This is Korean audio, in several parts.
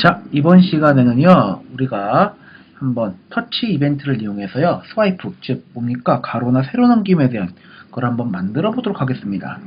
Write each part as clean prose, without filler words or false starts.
자, 이번 시간에는요, 우리가 한번 터치 이벤트를 이용해서요, 스와이프, 즉, 뭡니까? 가로나 세로 넘김에 대한 걸 한번 만들어 보도록 하겠습니다.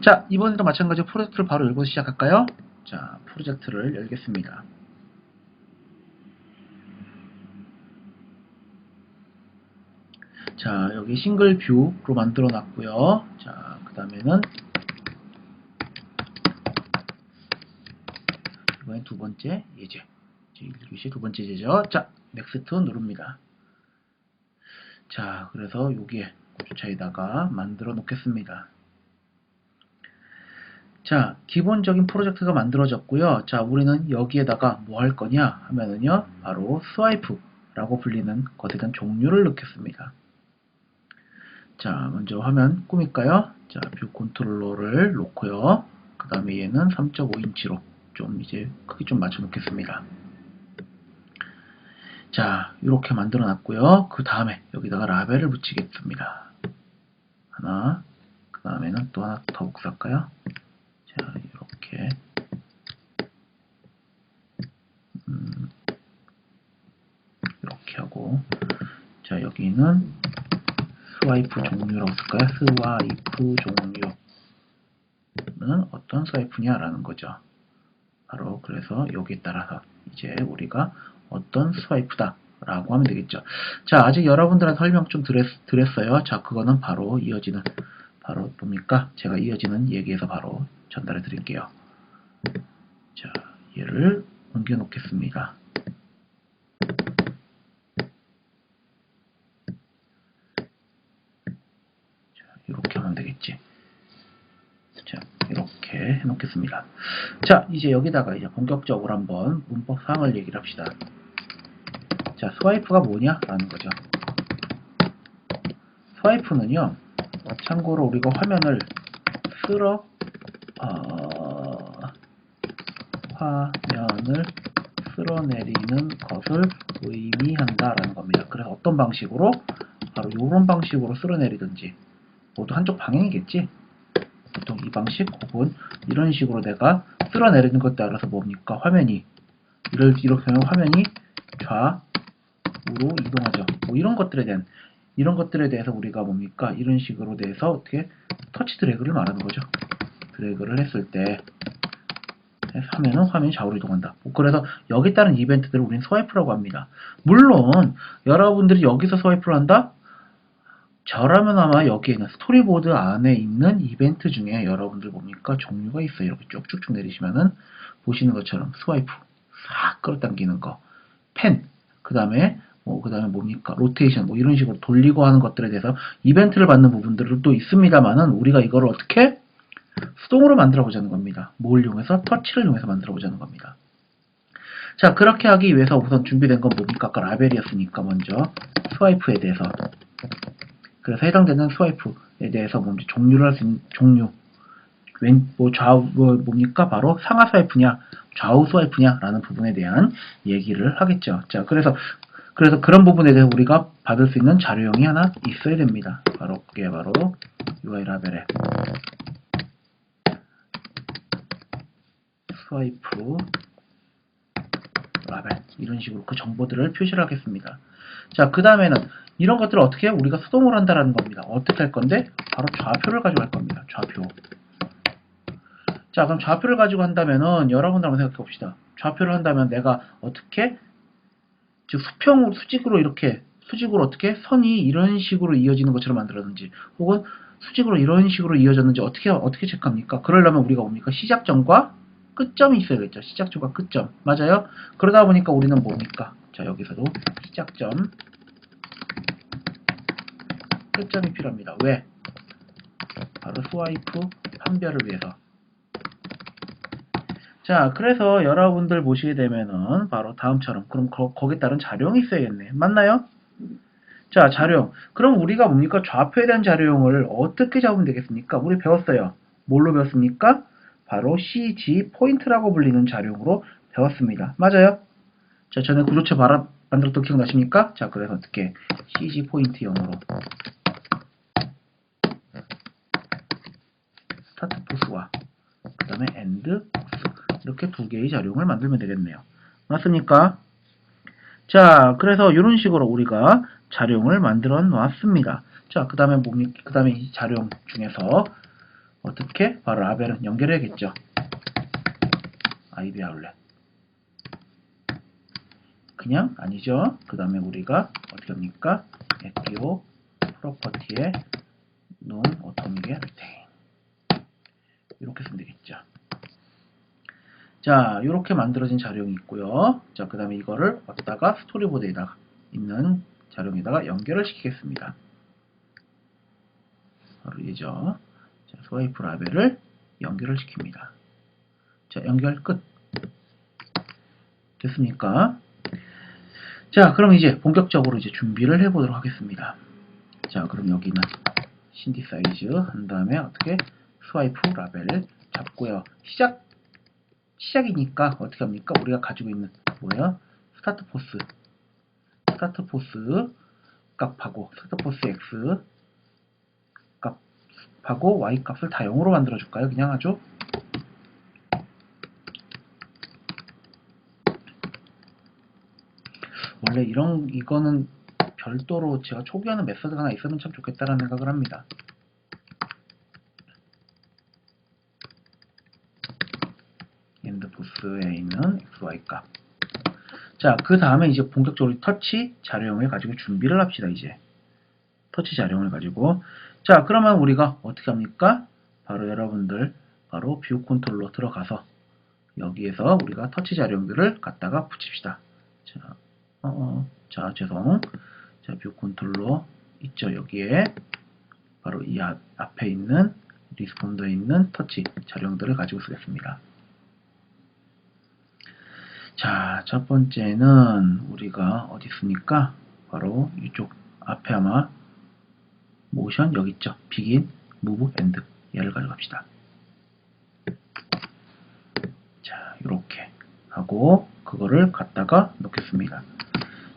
자, 이번에도 마찬가지로 프로젝트를 바로 열고 시작할까요? 자, 프로젝트를 열겠습니다. 자, 여기 싱글 뷰로 만들어 놨고요. 자, 그 다음에는 이번엔 두 번째 예제. 1교시 두 번째 예제죠. 자, 넥스트 누릅니다. 자, 그래서 여기에 주차에다가 만들어 놓겠습니다. 자, 기본적인 프로젝트가 만들어졌고요. 자, 우리는 여기에다가 뭐 할 거냐 하면은요, 바로 스와이프라고 불리는 것에 대한 종류를 넣겠습니다. 자, 먼저 화면 꾸밀까요? 자, 뷰 컨트롤러를 놓고요. 그 다음에 얘는 3.5인치로 좀 이제 크기 좀 맞춰 놓겠습니다. 자, 이렇게 만들어 놨고요. 그 다음에 여기다가 라벨을 붙이겠습니다. 하나, 그 다음에는 또 하나 더 복사할까요? 자, 이렇게 이렇게 하고, 자, 여기는 스와이프 종류라고 쓸까요? 스와이프 종류는 어떤 스와이프냐라는 거죠. 바로 그래서 여기에 따라서 이제 우리가 어떤 스와이프다 라고 하면 되겠죠. 자, 아직 여러분들한테 설명 좀 드렸어요. 자, 그거는 바로 이어지는, 바로 뭡니까? 제가 이어지는 얘기에서 바로 전달해 드릴게요. 자, 얘를 옮겨 놓겠습니다. 자, 이렇게 하면 되겠지. 자, 이렇게 해놓겠습니다. 자, 이제 여기다가 이제 본격적으로 한번 문법상을 얘기를 합시다. 자, 스와이프가 뭐냐라는 거죠. 스와이프는요, 참고로 우리가 화면을 화면을 쓸어내리는 것을 의미한다라는 겁니다. 그래서 어떤 방식으로? 바로 이런 방식으로 쓸어내리든지, 모두 한쪽 방향이겠지? 보통 이 방식 혹은 이런 식으로 내가 쓸어내리는 것에 따라서 뭡니까? 화면이 이렇게 하면 화면이 좌우로 이동하죠. 뭐 이런 것들에 대해서 우리가 뭡니까? 이런 식으로 대해서 어떻게 터치 드래그를 말하는 거죠. 드래그를 했을 때 하면은 화면이 좌우로 이동한다. 그래서 여기 따른 이벤트들을 우리는 스와이프라고 합니다. 물론 여러분들이 여기서 스와이프를 한다? 저라면 아마 여기에 있는 스토리보드 안에 있는 이벤트 중에 여러분들 뭡니까? 종류가 있어요. 이렇게 쭉쭉쭉 내리시면은 보시는 것처럼 스와이프 싹 끌어당기는 거, 펜, 그 다음에 뭡니까? 로테이션, 뭐 이런 식으로 돌리고 하는 것들에 대해서 이벤트를 받는 부분들은 또 있습니다만은 우리가 이거를 어떻게 수동으로 만들어 보자는 겁니다. 뭘 이용해서? 터치를 이용해서 만들어 보자는 겁니다. 자, 그렇게 하기 위해서 우선 준비된 건 뭡니까? 아까 라벨이었으니까 먼저 스와이프에 대해서, 그래서 해당되는 스와이프에 대해서 먼저 종류를 할 수 있는 종류, 뭡니까? 바로 상하 스와이프냐, 좌우 스와이프냐라는 부분에 대한 얘기를 하겠죠. 자, 그래서 그런 부분에 대해서 우리가 받을 수 있는 자료형이 하나 있어야 됩니다. 바로 그게 바로 UI 라벨에 스와이프 라벨, 이런 식으로 그 정보들을 표시를 하겠습니다. 자, 그 다음에는 이런 것들을 어떻게 우리가 수동으로 한다라는 겁니다. 어떻게 할 건데? 바로 좌표를 가지고 할 겁니다. 좌표. 자, 그럼 좌표를 가지고 한다면은 여러분들 한번 생각해 봅시다. 좌표를 한다면 내가 어떻게, 즉 수직으로 어떻게 선이 이런 식으로 이어지는 것처럼 만들었는지, 혹은 수직으로 이런 식으로 이어졌는지 어떻게 체크합니까? 그러려면 우리가 뭡니까? 시작점과 끝점이 있어야겠죠. 시작점과 끝점. 맞아요? 그러다 보니까 우리는 뭡니까? 자, 여기서도 시작점, 끝점이 필요합니다. 왜? 바로 스와이프 판별을 위해서. 자, 그래서 여러분들 보시게 되면은 바로 다음처럼, 그럼 거기에 따른 자료형이 있어야겠네. 맞나요? 자, 자료형. 그럼 우리가 뭡니까? 좌표에 대한 자료형을 어떻게 잡으면 되겠습니까? 우리 배웠어요. 뭘로 배웠습니까? 바로 CG 포인트라고 불리는 자료형으로 배웠습니다. 맞아요? 자, 전에 구조체 만들었던 기억나십니까? 자, 그래서 어떻게 CG 포인트형으로 스타트 포스와 그 다음에 엔드 포스, 이렇게 두 개의 자료형을 만들면 되겠네요. 맞습니까? 자, 그래서 이런 식으로 우리가 자료를 만들어 놓았습니다. 자, 그 다음에 뭡니까? 그 다음에 이 자료 중에서 어떻게? 바로 라벨은 연결해야겠죠. 아이디 아울렛. 그냥 아니죠. 그 다음에 우리가 어떻게 합니까? 에티오 프로퍼티에 논 오토믹의 리테인. 이렇게 쓰면 되겠죠. 자, 이렇게 만들어진 자료이 있고요. 자, 그 다음에 이거를 갖다가 스토리보드에다가 있는 자료에다가 연결을 시키겠습니다. 바로 얘죠. 자, 스와이프 라벨을 연결을 시킵니다. 자, 연결 끝. 됐습니까? 자, 그럼 이제 본격적으로 이제 준비를 해보도록 하겠습니다. 자, 그럼 여기는 신디사이즈 한 다음에 어떻게 스와이프 라벨을 잡고요. 시작이니까 어떻게 합니까? 우리가 가지고 있는 뭐예요? 스타트 포스 값하고 스타트 포스 x 값하고 y 값을 다 0으로 만들어 줄까요? 그냥 하죠. 원래 이거는 별도로 제가 초기화하는 메서드가 하나 있으면 참 좋겠다라는 생각을 합니다. 엔드포스에 있는 xy 값. 자, 그 다음에 이제 본격적으로 터치 자료형을 가지고 준비를 합시다. 이제 터치 자료형을 가지고. 자, 그러면 우리가 어떻게 합니까? 바로 여러분들 바로 뷰 컨트롤로 들어가서 여기에서 우리가 터치 자료형들을 갖다가 붙입시다. 자, 죄송. 자, 뷰 컨트롤러 있죠. 여기에 바로 이 앞에 있는 리스폰더에 있는 터치 자료들을 가지고 쓰겠습니다. 자, 첫 번째는 우리가 어디 있습니까? 바로 이쪽 앞에 아마 모션 여기 있죠. begin, move, end 얘를 가져갑시다. 자, 이렇게 하고 그거를 갖다가 놓겠습니다.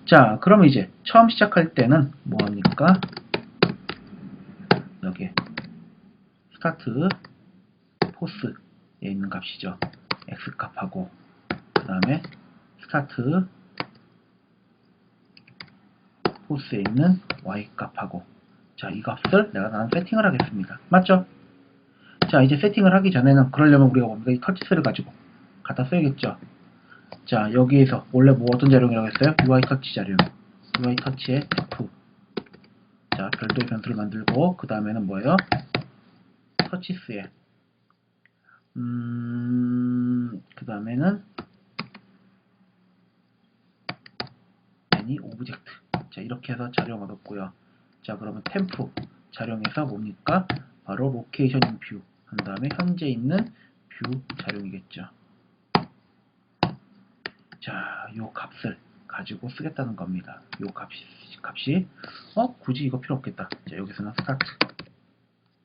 자, 그러면 이제 처음 시작할 때는 뭐합니까? 여기 스타트 포스에 있는 값이죠. x 값하고 그 다음에 스타트 포스에 있는 y 값하고 자, 이 값을 나는 세팅을 하겠습니다. 맞죠? 자, 이제 세팅을 하기 전에는 그러려면 우리가 뭡니까? 이 터치스를 가지고 갖다 써야겠죠. 자, 여기에서 원래 뭐 어떤 자료이라고 했어요? UI 터치 자료. UI 터치의 F. 자, 별도의 변수를 만들고 그 다음에는 뭐예요? 터치스에 그 다음에는 any 오브젝트. 자, 이렇게 해서 자료형 얻었고요. 자, 그러면 템프 자료에서 뭡니까? 바로 로케이션 인 뷰 한 다음에 현재 있는 뷰 자료이겠죠. 자, 요 값을 가지고 쓰겠다는 겁니다. 요 값이 굳이 이거 필요 없겠다. 자, 여기서는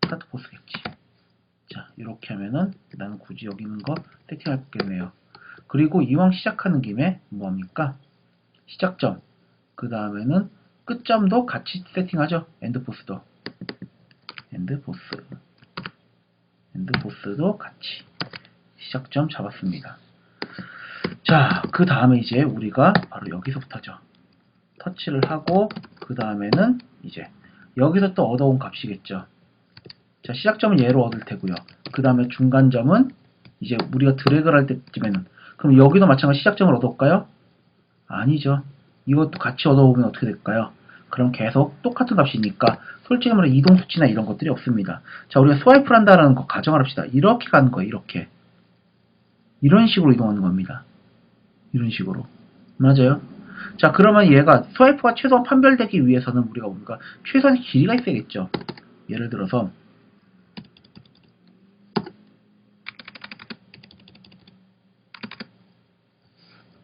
스타트 포스겠지. 자, 이렇게 하면은 나는 굳이 여기 있는 거 세팅할 거겠네요. 그리고 이왕 시작하는 김에 뭐합니까? 시작점 그 다음에는 끝점도 같이 세팅하죠. 엔드포스도 같이 시작점 잡았습니다. 자, 그 다음에 이제 우리가 바로 여기서부터죠. 터치를 하고 그 다음에는 이제 여기서 또 얻어온 값이겠죠. 자, 시작점은 얘로 얻을 테고요. 그 다음에 중간점은 이제 우리가 드래그를 할 때쯤에는 그럼 여기도 마찬가지 시작점을 얻어올까요? 아니죠. 이것도 같이 얻어오면 어떻게 될까요? 그럼 계속 똑같은 값이니까 솔직히 말해 이동 수치나 이런 것들이 없습니다. 자, 우리가 스와이프를 한다는 거 가정을 합시다. 이렇게 가는 거예요. 이렇게. 이런 식으로 이동하는 겁니다. 이런 식으로. 맞아요. 자, 그러면 얘가 스와이프가 최소한 판별되기 위해서는 우리가 뭡니까? 최소한의 길이가 있어야겠죠. 예를 들어서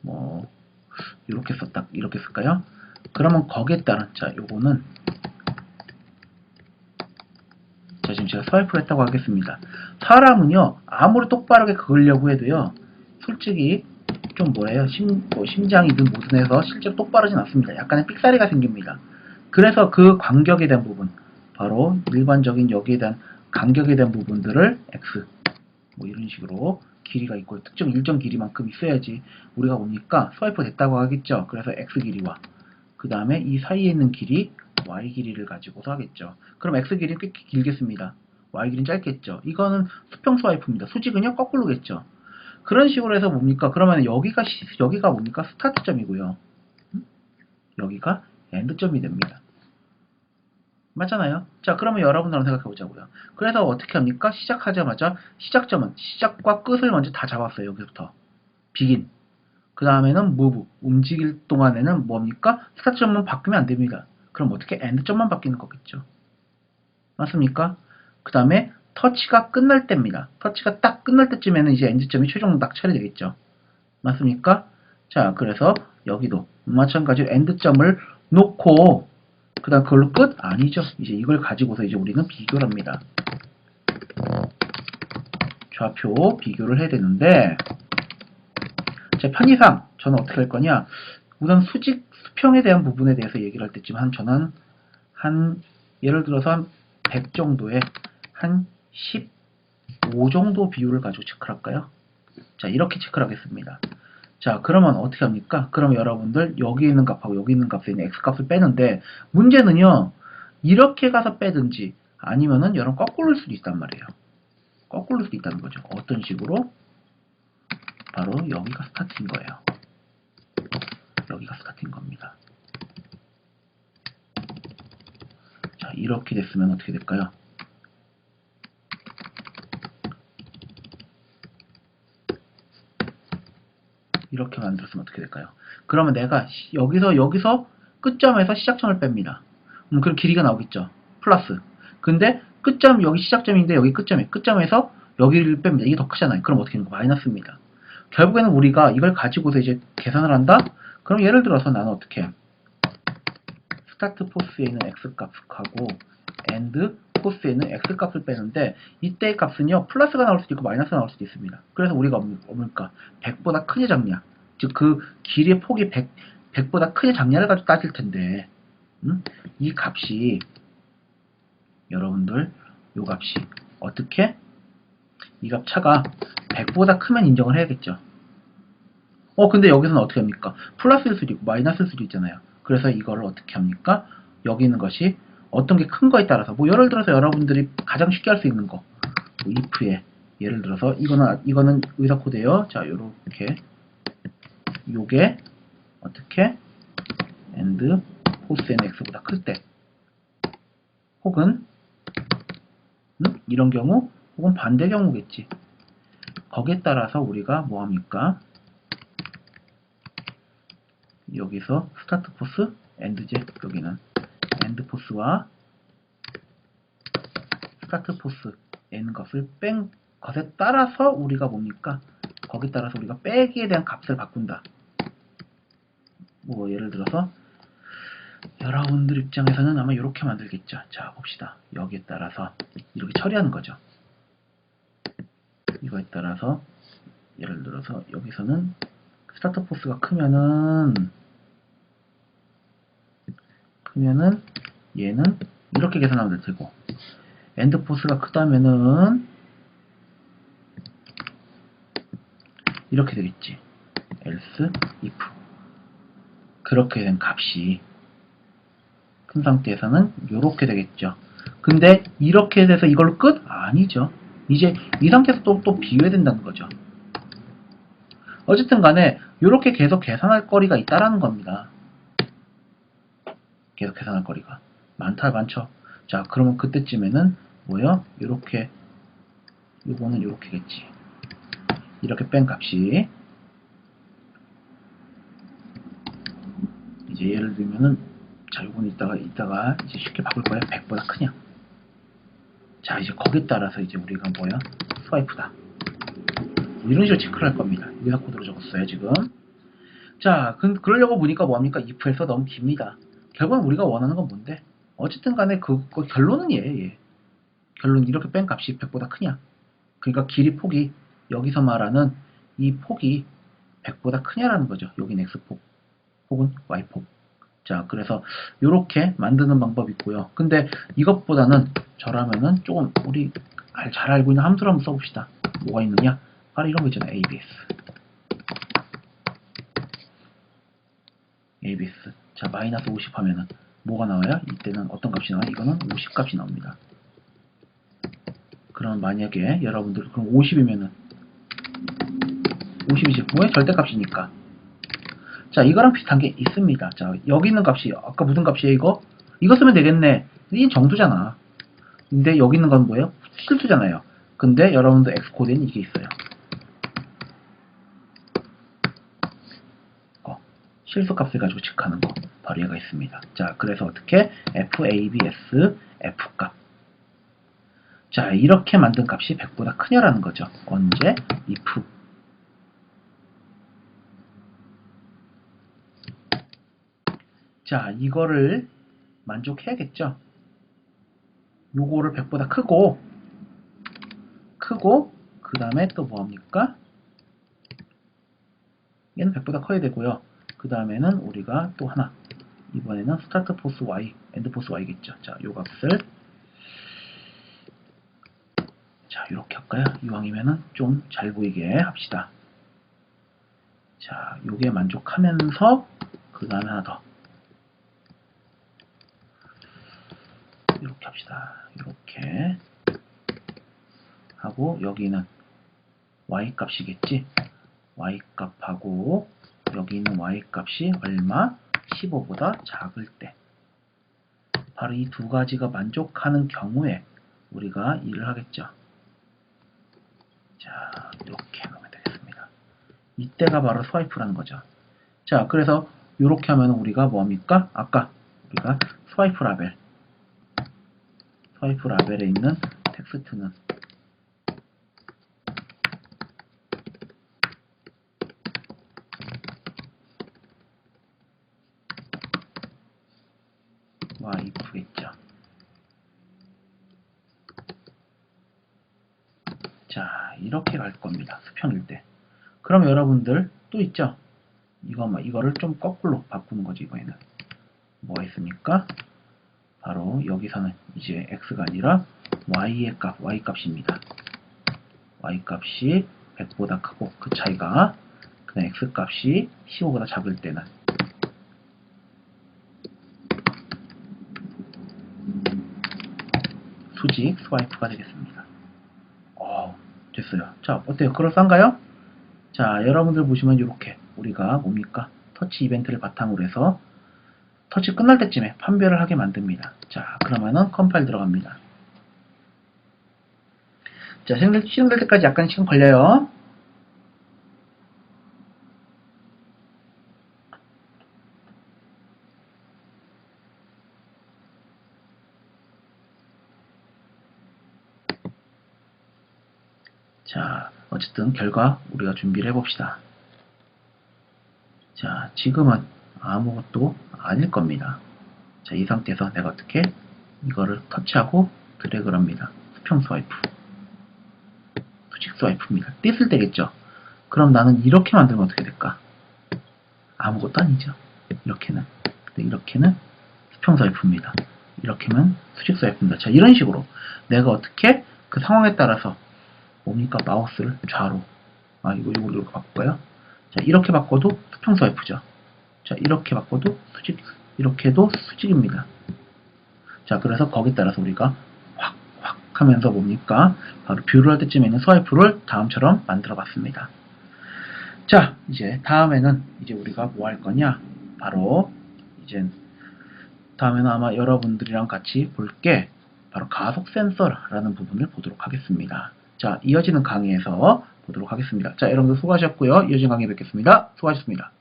뭐 이렇게 쓸까요? 그러면 거기에 따른 자, 요거는 자, 지금 제가 스와이프를 했다고 하겠습니다. 사람은요, 아무리 똑바르게 그으려고 해도요, 솔직히 좀 뭐래요? 심장이든 뭐든 해서 실제로 똑바르진 않습니다. 약간의 삑사리가 생깁니다. 그래서 그 간격에 대한 부분, 바로 일반적인 여기에 대한 간격에 대한 부분들을 x 뭐 이런 식으로 길이가 있고 특정 일정 길이만큼 있어야지 우리가 뭡니까? 스와이프 됐다고 하겠죠. 그래서 x 길이와 그 다음에 이 사이에 있는 길이 y 길이를 가지고서 하겠죠. 그럼 x 길이는 꽤 길겠습니다. y 길이는 짧겠죠. 이거는 수평 스와이프입니다. 수직은요 거꾸로겠죠. 그런 식으로 해서 뭡니까? 그러면 여기가 뭡니까? 스타트점이고요. 여기가 엔드점이 됩니다. 맞잖아요. 자, 그러면 여러분들 한번 생각해 보자고요. 그래서 어떻게 합니까? 시작하자마자 시작점은 시작과 끝을 먼저 다 잡았어요. 여기부터 begin. 그 다음에는 move. 움직일 동안에는 뭡니까? 스타트점만 바뀌면 안 됩니다. 그럼 어떻게 엔드점만 바뀌는 거겠죠. 맞습니까? 그 다음에 터치가 끝날 때입니다. 터치가 딱 끝날 때쯤에는 이제 엔드점이 최종 낙찰이 되겠죠. 맞습니까? 자, 그래서 여기도 마찬가지로 엔드점을 놓고 그 다음 그걸로 끝? 아니죠. 이제 이걸 가지고서 이제 우리는 비교를 합니다. 좌표 비교를 해야 되는데 제 편의상 저는 어떻게 할 거냐, 우선 수평에 대한 부분에 대해서 얘기를 할 때쯤 저는 예를 들어서 한 100 정도에 한 15 정도 비율을 가지고 체크를 할까요? 자, 이렇게 체크를 하겠습니다. 자, 그러면 어떻게 합니까? 그러면 여러분들 여기 있는 값하고 여기 있는 값에 있는 x값을 빼는데 문제는요, 이렇게 가서 빼든지 아니면은 여러분 거꾸로일 수도 있단 말이에요. 거꾸로일 수도 있다는 거죠. 어떤 식으로? 바로 여기가 스타트인 거예요. 여기가 스타트인 겁니다. 자, 이렇게 됐으면 어떻게 될까요? 이렇게 만들었으면 어떻게 될까요? 그러면 내가 여기서 끝점에서 시작점을 뺍니다. 그럼 길이가 나오겠죠. 플러스. 근데 끝점 여기 시작점인데 여기 끝점에서 여기를 뺍니다. 이게 더 크잖아요. 그럼 어떻게 되는 거? 마이너스입니다. 결국에는 우리가 이걸 가지고서 이제 계산을 한다? 그럼 예를 들어서 나는 어떻게 스타트 포스에 있는 x값하고 엔드 포스에 있는 x값을 빼는데 이때의 값은요 플러스가 나올 수도 있고 마이너스가 나올 수도 있습니다. 그래서 우리가 뭡니까? 100보다 크냐 작냐, 즉 그 길이의 폭이 100보다 크냐 작냐를 가지고 따질 텐데 이 값이 여러분들 요 값이 어떻게 이 값 차가 100보다 크면 인정을 해야겠죠. 근데 여기서는 어떻게 합니까? 플러스일 수도 있고 마이너스일 수도 있잖아요. 그래서 이거를 어떻게 합니까? 여기 있는 것이 어떤 게 큰 거에 따라서 예를 들어서 여러분들이 가장 쉽게 할 수 있는 거 if에 예를 들어서 이거는 의사 코드예요. 자, 요렇게 요게 어떻게 and 포스 nx보다 클 때 혹은 이런 경우 혹은 반대 경우겠지. 거기에 따라서 우리가 뭐 합니까? 여기서 스타트 포스 엔드제 여기는 엔드 포스와 스타트 포스 n 값을 뺀 것에 따라서 우리가 뭡니까? 거기에 따라서 우리가 빼기에 대한 값을 바꾼다. 뭐 예를 들어서 여러분들 입장에서는 아마 이렇게 만들겠죠. 자, 봅시다. 여기에 따라서 이렇게 처리하는 거죠. 이거에 따라서 예를 들어서 여기서는 스타트 포스가 크면은 얘는 이렇게 계산하면 될 테고 엔드 포스가 크다면은 이렇게 되겠지. else if 그렇게 된 값이 큰 상태에서는 이렇게 되겠죠. 근데 이렇게 돼서 이걸로 끝? 아니죠. 이제 이 상태에서 또 비교해야 된다는 거죠. 어쨌든 간에 이렇게 계속 계산할 거리가 있다라는 겁니다. 계속 계산할 거리가 많죠. 자, 그러면 그때쯤에는 뭐요? 이렇게 요거는 이렇게겠지. 이렇게 뺀 값이 이제 예를 들면은 자, 요거는 이따가 이제 쉽게 바꿀 거예요. 100보다 크냐. 자, 이제 거기에 따라서 이제 우리가 뭐야? 스와이프다. 이런 식으로 체크를 할 겁니다. 의사 코드로 적었어요, 지금. 자, 그러려고 보니까 뭐합니까? if에서 너무 깁니다. 결국은 우리가 원하는 건 뭔데? 어쨌든 간에 그 결론은 얘. 결론 이렇게 뺀 값이 100보다 크냐. 그러니까 길이 폭이 여기서 말하는 이 폭이 100보다 크냐라는 거죠. 여긴 x폭 혹은 y폭. 자, 그래서 이렇게 만드는 방법이 있고요. 근데 이것보다는 저라면은 조금 우리 잘 알고 있는 함수를 한번 써봅시다. 뭐가 있느냐? 바로 이런 거 있잖아요. ABS. ABS. 자, 마이너스 50 하면은 뭐가 나와요? 이때는 어떤 값이 나와요? 이거는 50 값이 나옵니다. 그럼 만약에 여러분들 그럼 50이면은 50이지 뭐야? 절대값이니까. 자, 이거랑 비슷한 게 있습니다. 자, 여기 있는 값이 아까 무슨 값이에요? 이거 쓰면 되겠네. 이 정수잖아. 근데 여기 있는 건 뭐예요? 실수잖아요. 근데 여러분들 X 코드에는 이게 있어요. 실수 값을 가지고 체크하는 거 바로 얘가 있습니다. 자, 그래서 어떻게 FABS F값. 자, 이렇게 만든 값이 100보다 크냐라는 거죠. 언제? if. 자, 이거를 만족해야겠죠. 요거를 100보다 크고 그 다음에 또 뭐합니까? 얘는 100보다 커야 되고요. 그 다음에는 우리가 또 하나, 이번에는 스타트 포스 y, 엔드 포스 y겠죠. 자, 요 값을 자, 이렇게 할까요? 이왕이면은 좀 잘 보이게 합시다. 자, 요게 만족하면서 그 다음에 하나 더 이렇게 합시다. 이렇게 하고 여기는 y 값이겠지. y 값하고 여기 있는 y 값이 얼마? 15보다 작을 때 바로 이 두 가지가 만족하는 경우에 우리가 일을 하겠죠. 자, 이렇게 하면 되겠습니다. 이때가 바로 스와이프라는 거죠. 자, 그래서 이렇게 하면 우리가 뭐합니까? 아까 우리가 스와이프 라벨에 있는 텍스트는 if겠죠. 자, 이렇게 갈 겁니다. 수평일 때. 그럼 여러분들 또 있죠? 이거를 좀 거꾸로 바꾸는 거지, 이번에는. 뭐가 있습니까? 바로 여기서는 이제 x가 아니라 y 값입니다. y 값이 100보다 크고 그 차이가 그다음 x 값이 15보다 작을 때는 수직 스와이프가 되겠습니다. 됐어요. 자, 어때요? 그럴싸한가요? 자, 여러분들 보시면 이렇게 우리가 뭡니까? 터치 이벤트를 바탕으로 해서 터치 끝날 때쯤에 판별을 하게 만듭니다. 자, 그러면은 컴파일 들어갑니다. 자, 실행될 때까지 약간 시간 걸려요. 자, 어쨌든 결과 우리가 준비를 해봅시다. 자, 지금은 아무것도 아닐 겁니다. 자, 이 상태에서 내가 어떻게 이거를 터치하고 드래그를 합니다. 수평 스와이프, 수직 스와이프입니다. 뗐을 때겠죠. 그럼 나는 이렇게 만들면 어떻게 될까? 아무것도 아니죠. 이렇게는. 근데 이렇게는 수평 스와이프입니다. 이렇게는 수직 스와이프입니다. 자, 이런 식으로 내가 어떻게 그 상황에 따라서 뭡니까? 마우스를 좌로. 이걸로 이렇게 바꿀까요? 자, 이렇게 바꿔도 수평 스와이프죠. 자, 이렇게 바꿔도 수직, 이렇게도 수직입니다. 자, 그래서 거기에 따라서 우리가 확 하면서 뭡니까? 바로 뷰를 할 때쯤에 있는 스와이프를 다음처럼 만들어 봤습니다. 자, 이제 다음에는 이제 우리가 뭐 할 거냐? 바로 이제 다음에는 아마 여러분들이랑 같이 볼 게 바로 가속 센서라는 부분을 보도록 하겠습니다. 자, 이어지는 강의에서 보도록 하겠습니다. 자, 여러분들 수고하셨고요. 이어지는 강의에 뵙겠습니다. 수고하셨습니다.